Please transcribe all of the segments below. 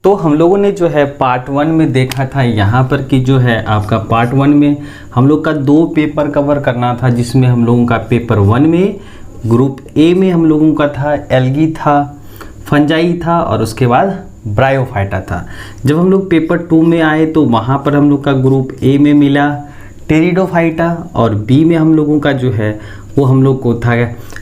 तो हम लोगों ने जो है पार्ट 1 में देखा था यहाँ पर कि जो है आपका पार्ट 1 में हम लोग का 2 पेपर कवर करना था, जिसमें हम लोगों का पेपर 1 में ग्रुप ए में हम लोगों का था एल्गी था, फंजाई था और उसके बाद ब्रायोफाइटा था। जब हम लोग पेपर 2 में आए तो वहाँ पर हम लोग का ग्रुप ए में मिला टेरिडोफाइटा और बी में हम लोगों का जो है वो हम लोग को था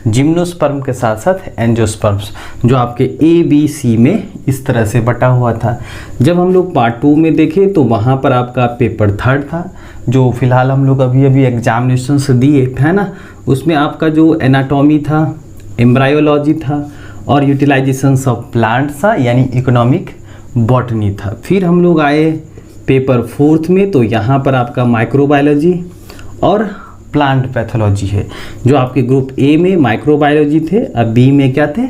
जिम्नोस्पर्म के साथ साथ एंजियोस्पर्म्स, जो आपके ए बी सी में इस तरह से बटा हुआ था। जब हम लोग पार्ट 2 में देखे तो वहाँ पर आपका पेपर 3 था, जो फिलहाल हम लोग अभी एग्जामिनेशन से दिए है ना। उसमें आपका जो एनाटॉमी था, एम्ब्रायोलॉजी था और यूटिलाइजेशंस ऑफ प्लांट्स था, यानी इकोनॉमिक बॉटनी था। फिर हम लोग आए पेपर 4 में, तो यहाँ पर आपका माइक्रोबायोलॉजी और प्लांट पैथोलॉजी है। जो आपके ग्रुप ए में माइक्रोबायोलॉजी थे, अब बी में क्या थे,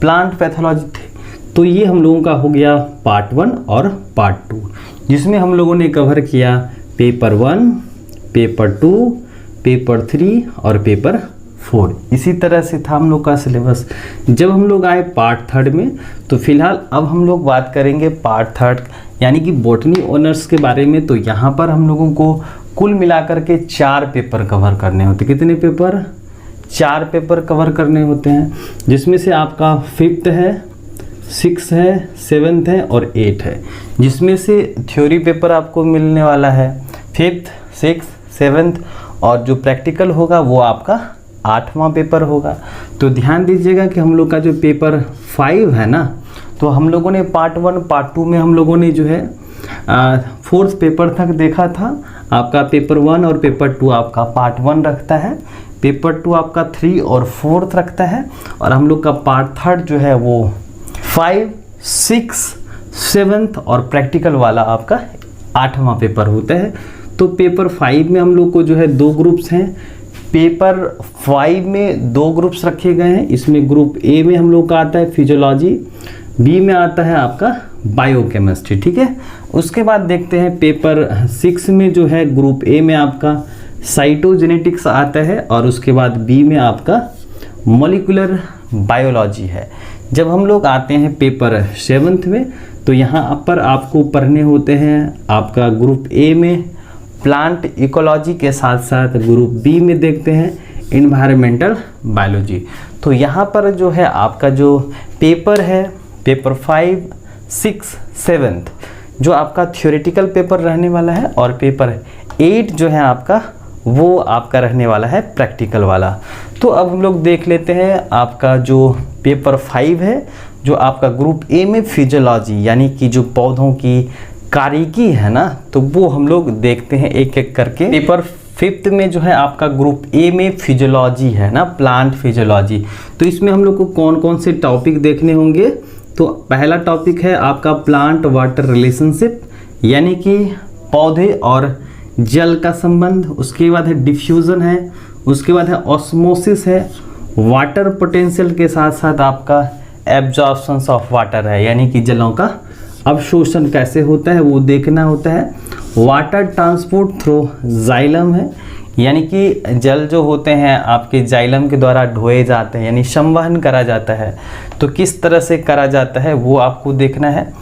प्लांट पैथोलॉजी थे। तो ये हम लोगों का हो गया पार्ट 1 और पार्ट 2, जिसमें हम लोगों ने कवर किया पेपर 1, पेपर 2, पेपर 3 और पेपर 4। इसी तरह से था हम लोग का सिलेबस। जब हम लोग आए पार्ट 3 में, तो फिलहाल अब हम लोग बात करेंगे पार्ट 3 यानी कि बॉटनी ऑनर्स के बारे में। तो यहाँ पर हम लोगों को कुल मिलाकर के 4 पेपर कवर करने होते। कितने पेपर? 4 पेपर कवर करने होते हैं, जिसमें से आपका 5th है, 6th है, 7th है और 8th है। जिसमें से थ्योरी पेपर आपको मिलने वाला है 5th, 6th, 7th और जो प्रैक्टिकल होगा वो आपका 8वां पेपर होगा। तो ध्यान दीजिएगा कि हम लोग का जो पेपर 5 है ना, तो हम लोगों ने पार्ट 1 पार्ट 2 में हम लोगों ने जो है 4th पेपर तक देखा था। आपका पेपर 1 और पेपर 2 आपका पार्ट 1 रखता है, पेपर 2 आपका 3 और 4th रखता है और हम लोग का पार्ट 3 जो है वो 5, 6, 7th और प्रैक्टिकल वाला आपका 8वां पेपर होता है। तो पेपर 5 में हम लोग को जो है 2 ग्रुप्स हैं। पेपर 5 में 2 ग्रुप्स रखे गए हैं। इसमें ग्रुप ए में हम लोग का आता है फिजियोलॉजी, बी में आता है आपका बायोकेमिस्ट्री, ठीक है। उसके बाद देखते हैं पेपर 6 में जो है ग्रुप ए में आपका साइटोजेनेटिक्स आता है और उसके बाद बी में आपका मॉलिक्यूलर बायोलॉजी है। जब हम लोग आते हैं पेपर 7th में, तो यहाँ पर आपको पढ़ने होते हैं आपका ग्रुप ए में प्लांट इकोलॉजी के साथ साथ ग्रुप बी में देखते हैं इन्वायरमेंटल बायोलॉजी। तो यहाँ पर जो है आपका जो पेपर है पेपर 5, 6, 7th जो आपका थ्योरेटिकल पेपर रहने वाला है और पेपर 8 जो है आपका वो आपका रहने वाला है प्रैक्टिकल वाला। तो अब हम लोग देख लेते हैं आपका जो पेपर 5 है, जो आपका ग्रुप ए में फिजियोलॉजी यानी कि जो पौधों की कारिकी है ना, तो वो हम लोग देखते हैं एक एक करके। पेपर 5th में जो है आपका ग्रुप ए में फिजियोलॉजी है ना, प्लांट फिजियोलॉजी। तो इसमें हम लोग को कौन कौन से टॉपिक देखने होंगे? तो पहला टॉपिक है आपका प्लांट वाटर रिलेशनशिप, यानी कि पौधे और जल का संबंध। उसके बाद है डिफ्यूज़न है, उसके बाद है ऑस्मोसिस है, वाटर पोटेंशियल के साथ साथ आपका एब्जॉर्प्शन ऑफ वाटर है, यानी कि जलों का अवशोषण कैसे होता है वो देखना होता है। वाटर ट्रांसपोर्ट थ्रू जाइलम है, यानी कि जल जो होते हैं आपके जाइलम के द्वारा ढोए जाते हैं, यानी संवहन करा जाता है। तो किस तरह से करा जाता है वो आपको देखना है।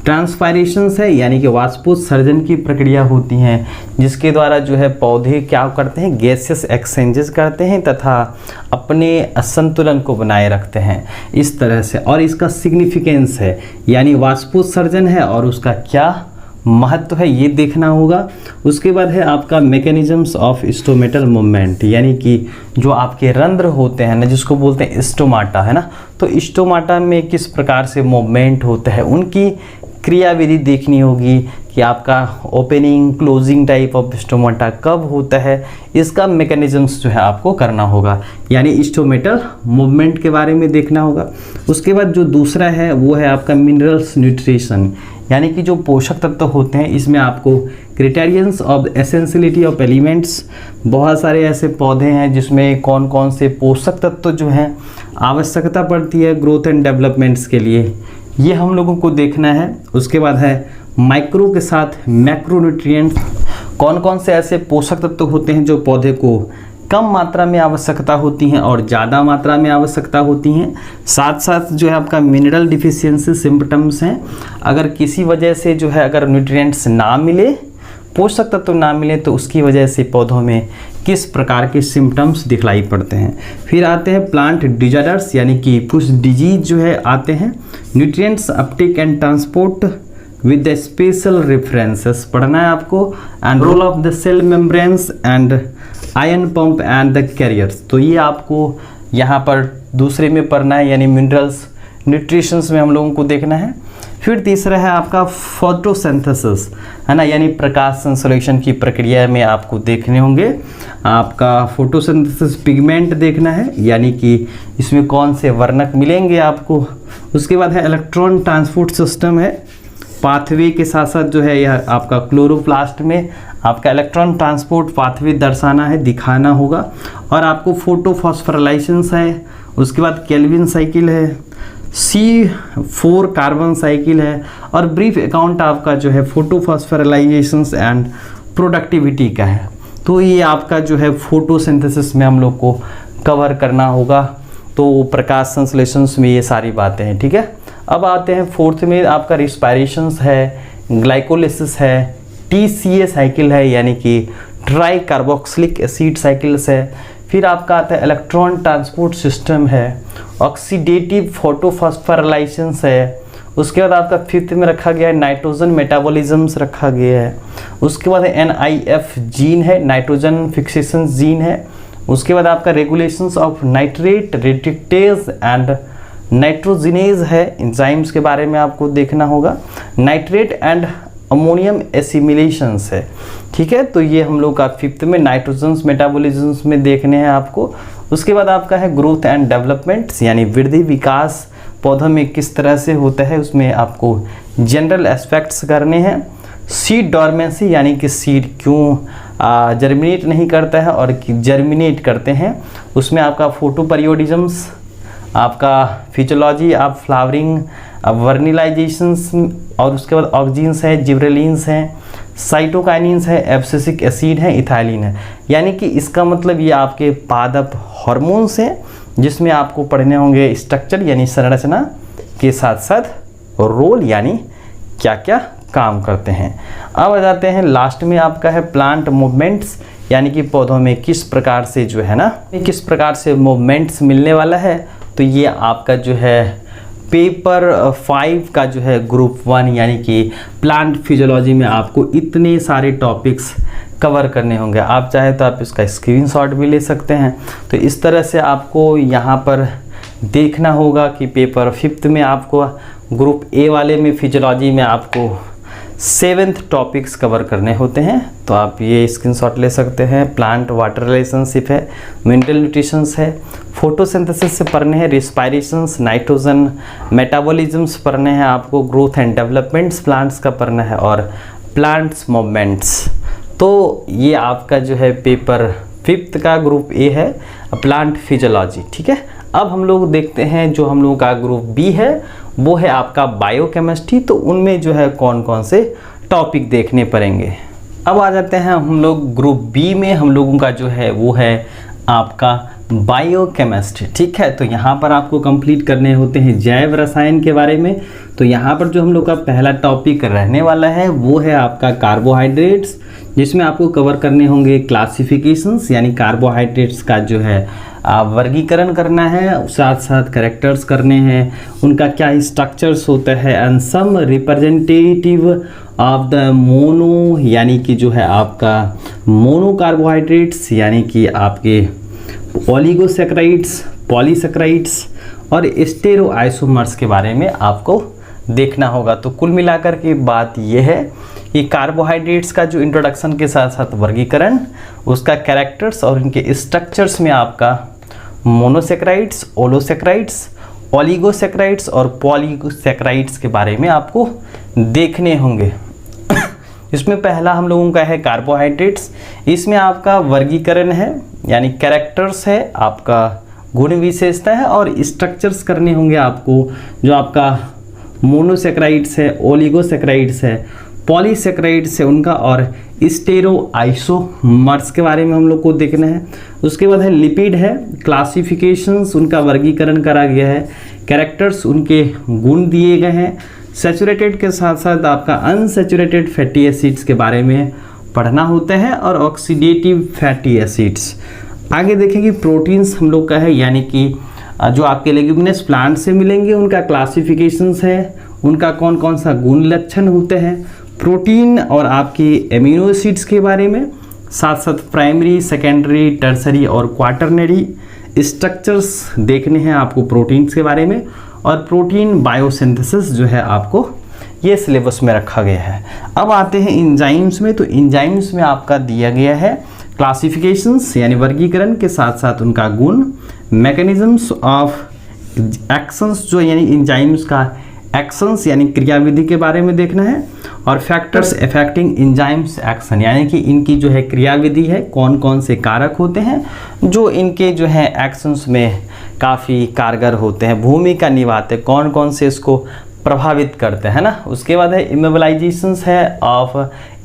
ट्रांसपायरेशंस है, यानी कि वाष्पोत्सर्जन की प्रक्रिया होती हैं, जिसके द्वारा जो है पौधे क्या करते हैं, गैसेस एक्सचेंजेस करते हैं तथा अपने संतुलन को बनाए रखते हैं इस तरह से। और इसका सिग्निफिकेंस है, यानी वाष्पोत्सर्जन है और उसका क्या महत्व है ये देखना होगा। उसके बाद है आपका मैकेनिज्म्स ऑफ स्टोमेटल मूवमेंट, यानी कि जो आपके रंध्र होते हैं ना, जिसको बोलते हैं स्टोमाटा है ना, तो स्टोमाटा में किस प्रकार से मूवमेंट होता है उनकी क्रियाविधि देखनी होगी कि आपका opening closing type of stomata कब होता है, इसका मैकेनिज्म्स जो है आपको करना होगा, यानी स्टोमेटल मूवमेंट के बारे में देखना होगा। उसके बाद जो दूसरा है वो है आपका मिनरल्स न्यूट्रिशन, यानी कि जो पोषक तत्व होते हैं, इसमें आपको criterions of essentiality of elements, बहुत सारे ऐसे पौधे हैं जिसमें कौन कौन से पोषक तत्व जो हैं आवश्यकता पड़ती है ग्रोथ एंड डेवलपमेंट्स के लिए, ये हम लोगों को देखना है। उसके बाद है माइक्रो के साथ मैक्रोन्यूट्रिएंट्स, कौन कौन से ऐसे पोषक तत्व होते हैं जो पौधे को कम मात्रा में आवश्यकता होती हैं और ज़्यादा मात्रा में आवश्यकता होती हैं। साथ साथ जो है आपका मिनरल डिफिशियंसी सिम्पटम्स हैं, अगर किसी वजह से जो है अगर न्यूट्रिएंट्स ना मिले, पोषक तत्व ना मिले, तो उसकी वजह से पौधों में किस प्रकार के सिम्टम्स दिखलाई पड़ते हैं। फिर आते हैं प्लांट डिजार्डर्स, यानी कि कुछ डिजीज जो है आते हैं। Nutrients uptake and transport with the special references पढ़ना है आपको, and role of the cell membranes and ion pump and the carriers. तो ये आपको यहाँ पर दूसरे में पढ़ना है, यानी मिनरल्स न्यूट्रिशंस में हम लोगों को देखना है। फिर तीसरा है आपका फोटोसिंथेसिस, है ना, यानी प्रकाश संश्लेषण की प्रक्रिया में आपको देखने होंगे। आपका फोटोसिंथेसिस पिगमेंट देखना है, यानी कि इसमें कौन से वर्णक मिलेंगे आपको। उसके बाद है इलेक्ट्रॉन ट्रांसपोर्ट सिस्टम है, पाथवे के साथ साथ जो है यह आपका क्लोरोप्लास्ट में आपका इलेक्ट्रॉन ट्रांसपोर्ट पाथवे दर्शाना है, दिखाना होगा। और आपको फोटोफॉस्फोराइलेशंस है, उसके बाद केल्विन साइकिल है, C4 कार्बन साइकिल है, और ब्रीफ अकाउंट आपका जो है फोटोफॉस्फोराइलेशंस एंड प्रोडक्टिविटी का है। तो ये आपका जो है फोटोसिंथेसिस में हम लोग को कवर करना होगा। तो प्रकाश संश्लेषण में ये सारी बातें हैं, ठीक है। अब आते हैं फोर्थ में, आपका रिस्पायरेशंस है, ग्लाइकोलिसिस है, TCA साइकिल है, यानी कि ट्राई कार्बोक्सिलिक एसिड साइकिल्स है। फिर आपका आता है इलेक्ट्रॉन ट्रांसपोर्ट सिस्टम है, ऑक्सीडेटिव फोटोफॉस्फोराइलेशंस है। उसके बाद आपका फिफ्थ में रखा गया है नाइट्रोजन मेटाबॉलिज्म्स रखा गया है। उसके बाद NIF जीन है, नाइट्रोजन फिक्सेशन जीन है। उसके बाद आपका regulations of nitrate reductase and nitrogenase है, एंजाइम्स के बारे में आपको देखना होगा। नाइट्रेट एंड अमोनियम एसिमिलेशंस है, ठीक है। तो ये हम लोग का फिफ्थ में नाइट्रोजन मेटाबॉलिज्म्स में देखने हैं आपको। उसके बाद आपका है ग्रोथ एंड डेवलपमेंट, यानी वृद्धि विकास पौधों में किस तरह से होता है, उसमें आपको जनरल एस्पेक्ट्स करने हैं। सीड डॉर्मेंसी, यानी कि सीड क्यों जर्मिनेट नहीं करता है और जर्मिनेट करते हैं, उसमें आपका फोटोपरियोडिज्म्स, आपका फिजियोलॉजी ऑफ फ्लावरिंग, वर्निलाइजेशंस, और उसके बाद ऑक्जीन्स है, जिब्रेलिन्स हैं, साइटोकाइनिन्स है, एब्सिसिक एसिड है, इथाइलिन है। यानी कि इसका मतलब ये आपके पादप हार्मोन्स हैं, जिसमें आपको पढ़ने होंगे स्ट्रक्चर यानी संरचना के साथ साथ रोल, यानी क्या क्या काम करते हैं। अब आ जाते हैं लास्ट में, आपका है प्लांट मूवमेंट्स, यानी कि पौधों में किस प्रकार से जो है ना, किस प्रकार से मूवमेंट्स मिलने वाला है। तो ये आपका जो है पेपर 5 का जो है ग्रुप 1 यानी कि प्लांट फिजियोलॉजी में आपको इतने सारे टॉपिक्स कवर करने होंगे। आप चाहे तो आप इसका स्क्रीनशॉट भी ले सकते हैं। तो इस तरह से आपको यहाँ पर देखना होगा कि पेपर 5 में आपको ग्रुप ए वाले में फिजियोलॉजी में आपको 7th टॉपिक्स कवर करने होते हैं। तो आप ये स्क्रीनशॉट ले सकते हैं। प्लांट वाटर रिलेशनशिप है, मिनरल न्यूट्रिशंस है, फोटोसिंथेसिस से पढ़ने हैं, रिस्पायरेशंस, नाइट्रोजन मेटाबॉलिज्म्स पढ़ने हैं आपको, ग्रोथ एंड डेवलपमेंट्स प्लांट्स का पढ़ना है, और प्लांट्स मूवमेंट्स। तो ये आपका जो है पेपर 5 का ग्रुप ए है, प्लांट फिजियोलॉजी, ठीक है। अब हम लोग देखते हैं जो हम लोगों का ग्रुप बी है, वो है आपका बायोकेमिस्ट्री। तो उनमें जो है कौन कौन से टॉपिक देखने पड़ेंगे। अब आ जाते हैं हम लोग ग्रुप बी में, हम लोगों का जो है वो है आपका बायोकेमिस्ट्री, ठीक है। तो यहाँ पर आपको कंप्लीट करने होते हैं जैव रसायन के बारे में। तो यहाँ पर जो हम लोग का पहला टॉपिक रहने वाला है वो है आपका कार्बोहाइड्रेट्स, जिसमें आपको कवर करने होंगे क्लासिफिकेशंस, यानी कार्बोहाइड्रेट्स का जो है वर्गीकरण करना है, साथ साथ कैरेक्टर्स करने हैं, उनका क्या स्ट्रक्चर्स होता है, and some representative of the mono, यानी कि जो है आपका मोनो कार्बोहाइड्रेट्स, यानी कि आपके ओलिगोसैकेराइड्स, पॉलीसैकेराइड्स और स्टेरोआइसोमर्स के बारे में आपको देखना होगा। तो कुल मिलाकर के बात यह है कि कार्बोहाइड्रेट्स का जो इंट्रोडक्शन के साथ साथ वर्गीकरण, उसका कैरेक्टर्स और इनके स्ट्रक्चर्स में आपका मोनोसैकेराइड्स, ओलोसैकेराइड्स, ओलिगोसैकेराइड्स और पॉलीसैकेराइड्स के बारे में आपको देखने होंगे। इसमें पहला हम लोगों का है कार्बोहाइड्रेट्स। इसमें आपका वर्गीकरण है, यानी कैरेक्टर्स है, आपका गुण विशेषता है, और स्ट्रक्चर्स करने होंगे आपको। जो आपका मोनोसैकेराइड्स है, ओलिगोसैकेराइड्स है, पॉलीसेक्राइड से उनका, और स्टेरोआइसोमर्स के बारे में हम लोग को देखना है। उसके बाद है लिपिड है, क्लासिफिकेशंस उनका वर्गीकरण करा गया है, कैरेक्टर्स उनके गुण दिए गए हैं। सैचुरेटेड के साथ साथ आपका अनसैचुरेटेड फैटी एसिड्स के बारे में पढ़ना होता है, और ऑक्सीडेटिव फैटी एसिड्स। आगे देखेंगे प्रोटीन्स हम लोग का है, यानी कि जो आपके लेग्यूमिनस प्लांट से मिलेंगे उनका क्लासिफिकेशंस है, उनका कौन कौन सा गुण लक्षण होते हैं, प्रोटीन और आपकी एमिनो एसिड्स के बारे में, साथ साथ प्राइमरी, सेकेंडरी, टर्सरी और क्वाटरनरी स्ट्रक्चर्स देखने हैं आपको प्रोटीन्स के बारे में, और प्रोटीन बायोसिंथेसिस जो है आपको ये सिलेबस में रखा गया है। अब आते हैं इंजाइम्स में। तो इंजाइम्स में आपका दिया गया है क्लासिफिकेशंस यानी वर्गीकरण के साथ साथ उनका गुण, मैकेनिज्म्स ऑफ एक्शंस जो यानी इंजाइम्स का एक्शंस यानी क्रियाविधि के बारे में देखना है, और फैक्टर्स अफेक्टिंग इंजाइम्स एक्शन यानी कि इनकी जो है क्रियाविधि है, कौन कौन से कारक होते हैं जो इनके जो है एक्शंस में काफ़ी कारगर होते हैं, भूमिका निभाते, कौन कौन से इसको प्रभावित करते हैं ना। उसके बाद है इमोबिलाइजेशंस है ऑफ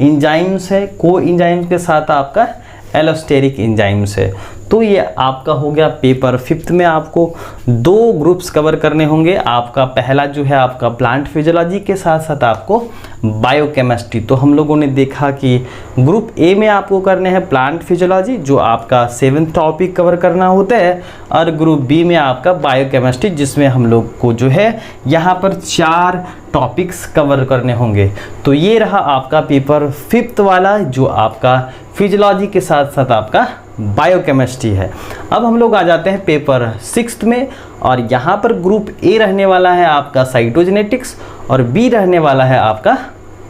इंजाइम्स है, को इंजाइम्स के साथ आपका एलोस्टेरिक इंजाइम्स है। तो ये आपका हो गया पेपर 5 में आपको 2 ग्रुप्स कवर करने होंगे। आपका पहला जो है आपका प्लांट फिजियोलॉजी के साथ साथ आपको बायोकेमिस्ट्री। तो हम लोगों ने देखा कि ग्रुप ए में आपको करने हैं प्लांट फिजियोलॉजी जो आपका 7th टॉपिक कवर करना होता है, और ग्रुप बी में आपका बायोकेमिस्ट्री जिसमें हम लोग को जो है यहाँ पर 4 टॉपिक्स कवर करने होंगे। तो ये रहा आपका पेपर 5th वाला जो आपका फिजियोलॉजी के साथ साथ आपका बायोकेमिस्ट्री है। अब हम लोग आ जाते हैं पेपर 6th में, और यहाँ पर ग्रुप ए रहने वाला है आपका साइटोजेनेटिक्स और बी रहने वाला है आपका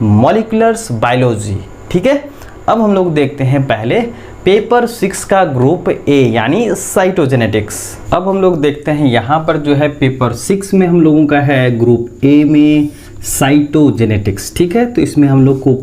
मॉलिक्यूलर्स बायोलॉजी। ठीक है, अब हम लोग देखते हैं पहले पेपर 6 का ग्रुप ए यानी साइटोजेनेटिक्स। अब हम लोग देखते हैं यहाँ पर जो है पेपर 6 में हम लोगों का है ग्रुप ए में साइटोजेनेटिक्स। ठीक है, तो इसमें हम लोग को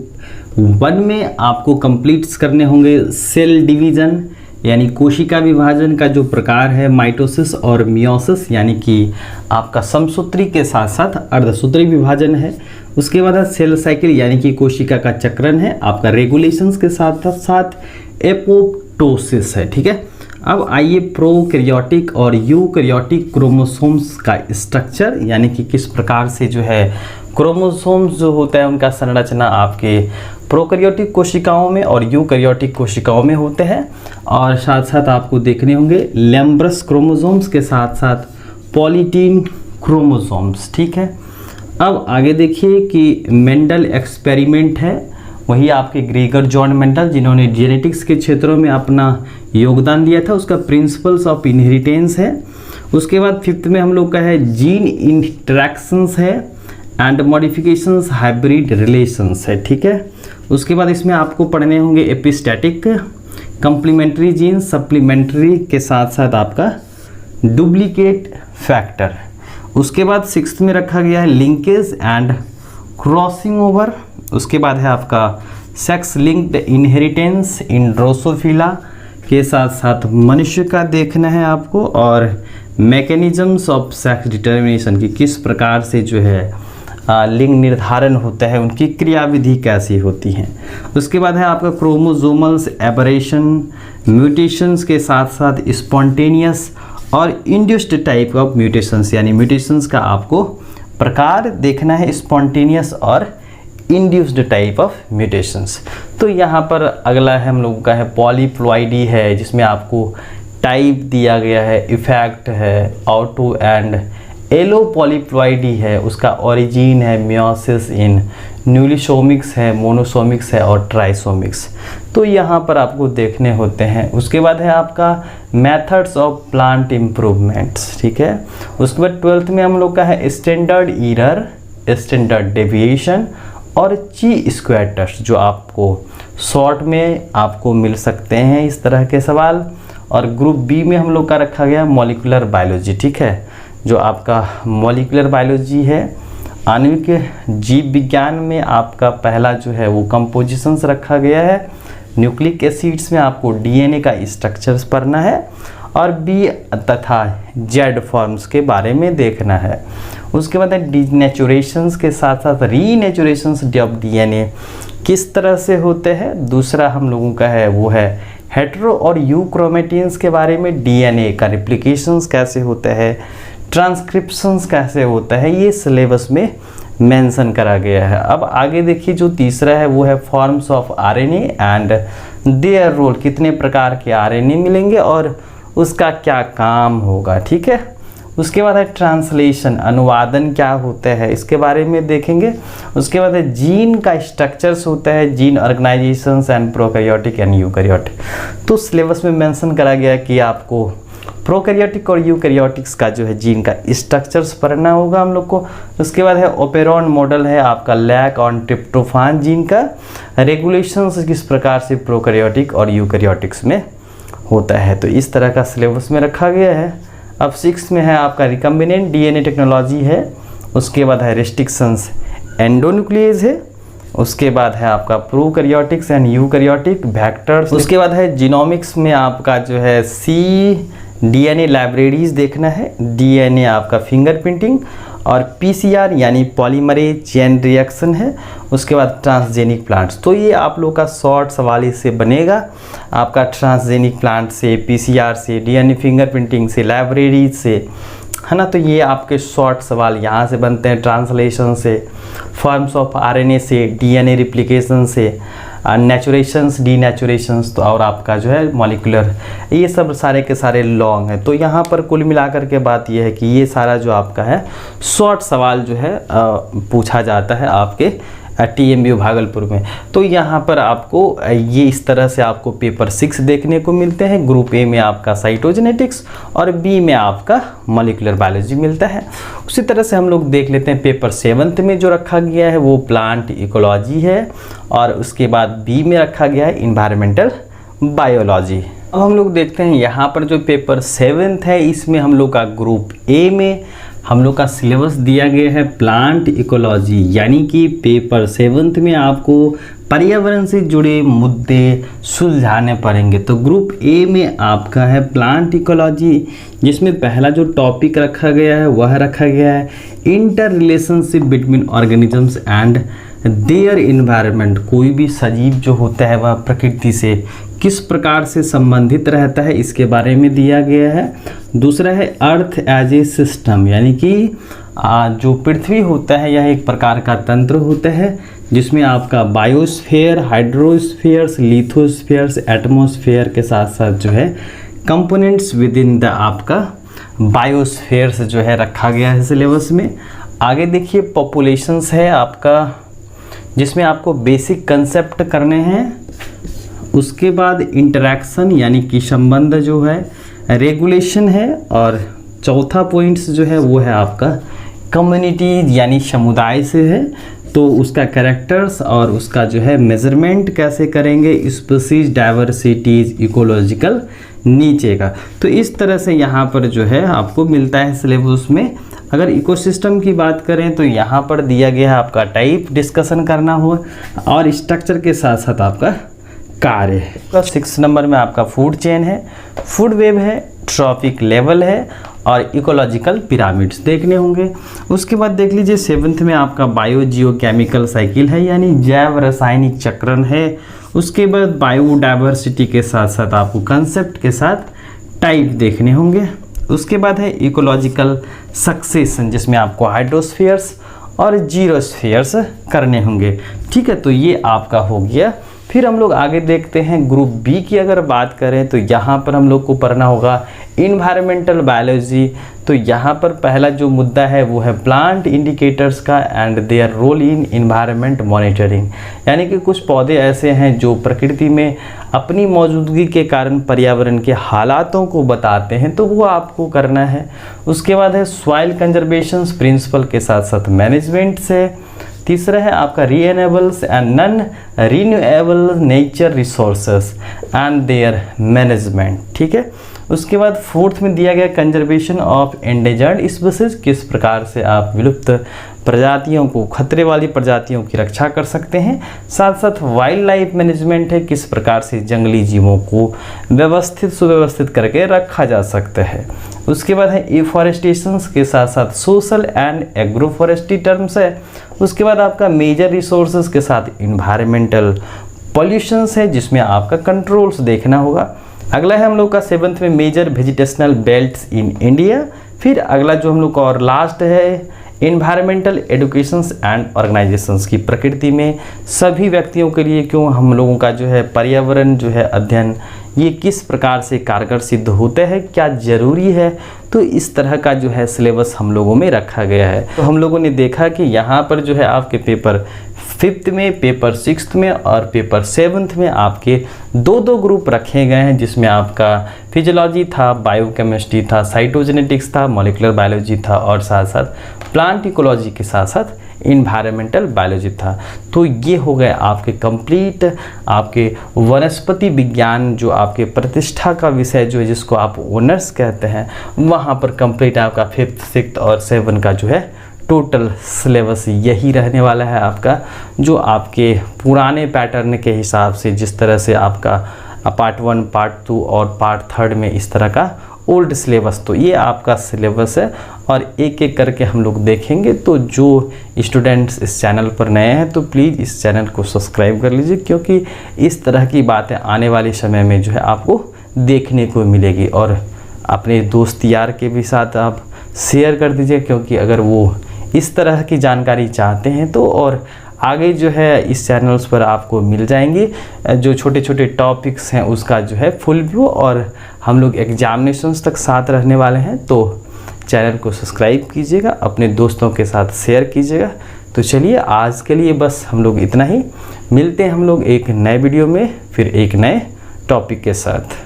1 में आपको कंप्लीट्स करने होंगे सेल डिवीजन यानी कोशिका विभाजन का जो प्रकार है, माइटोसिस और मियोसिस यानी कि आपका समसूत्री के साथ साथ अर्धसूत्री विभाजन है। उसके बाद सेल साइकिल यानी कि कोशिका का चक्रण है, आपका रेगुलेशंस के साथ साथ एपोप्टोसिस है। ठीक है, अब आइए प्रोकैरियोटिक और यूकैरियोटिक क्रोमोसोम्स का स्ट्रक्चर यानी कि किस प्रकार से जो है क्रोमोसोम्स जो होता है उनका संरचना आपके प्रोकैरियोटिक कोशिकाओं में और यूकैरियोटिक कोशिकाओं में होते हैं, और साथ साथ आपको देखने होंगे लैम्ब्रस क्रोमोसोम्स के साथ साथ पॉलीटीन क्रोमोसोम्स। ठीक है, अब आगे देखिए कि मेंडल एक्सपेरिमेंट है, वही आपके ग्रेगर जॉन मेंडल जिन्होंने जेनेटिक्स के क्षेत्रों में अपना योगदान दिया था, उसका प्रिंसिपल्स ऑफ इनहेरिटेंस है। उसके बाद 5th में हम लोग का है जीन इंटरैक्शंस है एंड मॉडिफिकेशंस हाइब्रिड रिलेशंस है। ठीक है, उसके बाद इसमें आपको पढ़ने होंगे एपिस्टैटिक, कंप्लीमेंट्री जीन, सप्लीमेंट्री के साथ साथ आपका डुप्लीकेट फैक्टर। उसके बाद 6th में रखा गया है लिंकेज एंड क्रॉसिंग ओवर। उसके बाद है आपका sex linked inheritance in Drosophila के साथ साथ मनुष्य का देखना है आपको, और मैकेनिज्म्स ऑफ सेक्स डिटर्मिनेशन की किस प्रकार से जो है लिंग निर्धारण होता है, उनकी क्रियाविधि कैसी होती हैं। उसके बाद है आपका क्रोमोसोमल्स एबरेशन, म्यूटेशंस के साथ साथ स्पॉन्टेनियस और इंड्यूस्ड टाइप ऑफ म्यूटेशंस यानी म्यूटेशंस का आपको प्रकार देखना है, स्पॉन्टेनियस और इंड्यूस्ड टाइप ऑफ म्यूटेशंस। तो यहाँ पर अगला है हम लोगों का है पॉलीप्लॉइडी है जिसमें आपको टाइप दिया गया है, इफेक्ट है, ऑटो एंड एलो पॉलीप्लॉइडी है, उसका ओरिजिन है, मियोसिस इन न्यूलिसोमिक्स है, मोनोसोमिक्स है और ट्राइसोमिक्स। तो यहाँ पर आपको देखने होते हैं। उसके बाद है आपका मेथड्स ऑफ प्लांट इम्प्रूवमेंट्स। ठीक है, उसके बाद 12th में हम लोग का है स्टैंडर्ड एरर, स्टैंडर्ड डेविएशन और ची स्क्वायर टेस्ट जो आपको शॉर्ट में आपको मिल सकते हैं इस तरह के सवाल। और ग्रुप बी में हम लोग का रखा गया मॉलिक्यूलर बायोलॉजी। ठीक है, जो आपका मॉलिक्यूलर बायोलॉजी है आणविक जीव विज्ञान में आपका पहला जो है वो कंपोजिशंस रखा गया है। न्यूक्लिक एसिड्स में आपको डीएनए का स्ट्रक्चर्स पढ़ना है, और बी तथा जेड फॉर्म्स के बारे में देखना है। उसके बाद है डीनेचुरेशंस के साथ साथ रीनेचुरेशंस ऑफ डीएनए किस तरह से होते हैं। दूसरा हम लोगों का है वो है हेटेरो और यूक्रोमेटिन्स के बारे में, डीएनए का रिप्लिकेशंस कैसे होता है, ट्रांसक्रिप्शंस कैसे होता है, ये सिलेबस में मेंशन करा गया है। अब आगे देखिए जो तीसरा है वो है forms of RNA and their role, कितने प्रकार के आरएनए मिलेंगे और उसका क्या काम होगा, ठीक है। उसके बाद है ट्रांसलेशन, अनुवादन क्या होता है इसके बारे में देखेंगे। उसके बाद है जीन का स्ट्रक्चर्स होता है, gene organisations and prokaryotic and eukaryotic. तो सिलेबस में मेंशन करा गया है कि आपको प्रोकैरियोटिक और यूकैरियोटिक्स का जो है जीन का स्ट्रक्चर्स पढ़ना होगा हम लोग को। उसके बाद है ओपेरॉन मॉडल है आपका लैक ऑन ट्रिप्टोफान जीन का, रेगुलेशंस किस प्रकार से प्रोकैरियोटिक और यूकैरियोटिक्स में होता है। तो इस तरह का सिलेबस में रखा गया है। अब 6 में है आपका रिकम्बिनेंट डीएनए टेक्नोलॉजी है। उसके बाद है रेस्ट्रिक्शंस एंडोन्यूक्लिएज है। उसके बाद है आपका प्रोकैरियोटिक्स एंड यूकैरियोटिक वेक्टर्स। उसके बाद है जीनोमिक्स में आपका जो है डीएनए लाइब्रेरीज देखना है, डीएनए आपका फिंगरप्रिंटिंग और पीसीआर यानी पॉलीमरेज चेन रिएक्शन है। उसके बाद ट्रांसजेनिक प्लांट्स, तो ये आप लोग का शॉर्ट सवाल इससे बनेगा आपका ट्रांसजेनिक प्लांट से, पीसीआर से, डीएनए फिंगरप्रिंटिंग से, लाइब्रेरीज से, है ना। तो ये आपके शॉर्ट सवाल यहाँ से बनते हैं, ट्रांसलेशन से, फॉर्म्स ऑफ आरएनए से, डीएनए रिप्लिकेशन से, नेचुरेशंस, डीनेचुरेशंस, तो और आपका जो है मॉलिक्यूलर, ये सब सारे के सारे लॉन्ग है। तो यहाँ पर कुल मिलाकर के बात ये है कि ये सारा जो आपका है शॉर्ट सवाल जो है पूछा जाता है आपके TMU भागलपुर में। तो यहाँ पर आपको ये इस तरह से आपको पेपर 6 देखने को मिलते हैं। ग्रुप ए में आपका साइटोजेनेटिक्स और बी में आपका मॉलिक्यूलर बायोलॉजी मिलता है। उसी तरह से हम लोग देख लेते हैं पेपर 7 में जो रखा गया है वो प्लांट इकोलॉजी है और उसके बाद बी में रखा गया है इन्वायरमेंटल बायोलॉजी। अब हम लोग देखते हैं यहाँ पर जो पेपर 7 है इसमें हम लोग का ग्रुप ए में हम लोग का सिलेबस दिया गया है प्लांट इकोलॉजी, यानी कि पेपर 7 में आपको पर्यावरण से जुड़े मुद्दे सुलझाने पड़ेंगे। तो ग्रुप ए में आपका है प्लांट इकोलॉजी, जिसमें पहला जो टॉपिक रखा गया है वह रखा गया है inter relationship between organisms and their environment. कोई भी सजीव जो होता है वह प्रकृति से किस प्रकार से संबंधित रहता है इसके बारे में दिया गया है। दूसरा है अर्थ एज ए सिस्टम, यानी कि जो पृथ्वी होता है यह एक प्रकार का तंत्र होता है जिसमें आपका बायोस्फीयर, हाइड्रोस्फीयर्स, लिथोस्फीयर्स, एटमॉस्फेयर के साथ साथ जो है कंपोनेंट्स विद इन द आपका बायोस्फीयर्स जो है रखा गया है सिलेबस में। आगे देखिए पॉपुलेशंस है आपका, जिसमें आपको बेसिक कंसेप्ट करने हैं। उसके बाद इंटरैक्शन यानी कि संबंध जो है, रेगुलेशन है, और चौथा पॉइंट्स जो है वो है आपका कम्युनिटी यानी समुदाय से है, तो उसका कैरेक्टर्स और उसका जो है मेजरमेंट कैसे करेंगे, स्पीशीज डाइवर्सिटीज, इकोलॉजिकल नीचे का। तो इस तरह से यहाँ पर जो है आपको मिलता है सिलेबस में। अगर इकोसिस्टम की बात करें तो यहाँ पर दिया गया है आपका टाइप डिस्कशन करना हो और स्ट्रक्चर के साथ साथ आपका कार्य है। 6 नंबर में आपका फूड चेन है, फूड वेब है, ट्रॉपिक लेवल है और इकोलॉजिकल पिरामिड्स देखने होंगे। उसके बाद देख लीजिए 7th में आपका बायो जियो केमिकल साइकिल है, यानी जैव रासायनिक चक्रण है। उसके बाद बायोडाइवर्सिटी के साथ साथ आपको कंसेप्ट के साथ टाइप देखने होंगे। उसके बाद है इकोलॉजिकल सक्सेशन, जिसमें आपको हाइड्रोस्फीयर्स और जीरोस्फीयर्स करने होंगे। ठीक है, तो ये आपका हो गया। फिर हम लोग आगे देखते हैं ग्रुप बी की अगर बात करें तो यहाँ पर हम लोग को पढ़ना होगा इन्वायरमेंटल बायोलॉजी। तो यहाँ पर पहला जो मुद्दा है वो है प्लांट इंडिकेटर्स का and their role in environment monitoring, यानी कि कुछ पौधे ऐसे हैं जो प्रकृति में अपनी मौजूदगी के कारण पर्यावरण के हालातों को बताते हैं, तो वो आपको करना है। उसके बाद है सॉइल कंजर्वेशन प्रिंसिपल के साथ साथ मैनेजमेंट से। तीसरा है आपका renewables and non renewable nature resources and their management. ठीक है, उसके बाद फोर्थ में दिया गया कंजर्वेशन ऑफ एंडेंजर्ड स्पीशीज, किस प्रकार से आप विलुप्त प्रजातियों को, खतरे वाली प्रजातियों की रक्षा कर सकते हैं। साथ साथ वाइल्ड लाइफ मैनेजमेंट है, किस प्रकार से जंगली जीवों को व्यवस्थित सुव्यवस्थित करके रखा जा सकता है। उसके बाद है एफॉरेस्टेशन के साथ साथ सोशल एंड एग्रोफॉरेस्ट्री टर्म्स है। उसके बाद आपका मेजर रिसोर्सेज के साथ इन्वायरमेंटल पॉल्यूशंस है, जिसमें आपका कंट्रोल्स देखना होगा। अगला है हम लोग का 7th में major vegetational belts in India. फिर अगला जो हम लोग का और लास्ट है इन्वायरमेंटल एडुकेशंस एंड ऑर्गेनाइजेशंस की प्रकृति में सभी व्यक्तियों के लिए क्यों हम लोगों का जो है पर्यावरण जो है अध्ययन ये किस प्रकार से कारगर सिद्ध होते हैं, क्या ज़रूरी है। तो इस तरह का जो है सिलेबस हम लोगों में रखा गया है। तो हम लोगों ने देखा कि यहाँ पर जो है आपके पेपर 5th में, पेपर 6th में और पेपर 7th में आपके दो ग्रुप रखे गए हैं, जिसमें आपका फिजियोलॉजी था, बायोकेमिस्ट्री था, साइटोजेनेटिक्स था, मॉलिक्यूलर बायोलॉजी था और साथ साथ प्लांट इकोलॉजी के साथ साथ इन्वायरमेंटल बायोलॉजी था। तो ये हो गए आपके कंप्लीट आपके वनस्पति विज्ञान जो आपके प्रतिष्ठा का विषय जो है जिसको आप ऑनर्स कहते हैं, वहाँ पर कंप्लीट आपका 5th, 6th और 7 का जो है टोटल सिलेबस यही रहने वाला है आपका, जो आपके पुराने पैटर्न के हिसाब से जिस तरह से आपका पार्ट 1, पार्ट 2 और पार्ट 3 में इस तरह का ओल्ड सिलेबस, तो ये आपका सिलेबस है और एक एक करके हम लोग देखेंगे। तो जो स्टूडेंट्स इस चैनल पर नए हैं तो प्लीज़ इस चैनल को सब्सक्राइब कर लीजिए, क्योंकि इस तरह की बातें आने वाले समय में जो है आपको देखने को मिलेगी। और अपने दोस्त यार के भी साथ आप शेयर कर दीजिए, क्योंकि अगर वो इस तरह की जानकारी चाहते हैं तो और आगे जो है इस चैनल्स पर आपको मिल जाएंगे जो छोटे छोटे टॉपिक्स हैं उसका जो है फुल व्यू, और हम लोग एग्जामिनेशंस तक साथ रहने वाले हैं। तो चैनल को सब्सक्राइब कीजिएगा, अपने दोस्तों के साथ शेयर कीजिएगा। तो चलिए आज के लिए बस हम लोग इतना ही, मिलते हैं हम लोग एक नए वीडियो में फिर एक नए टॉपिक के साथ।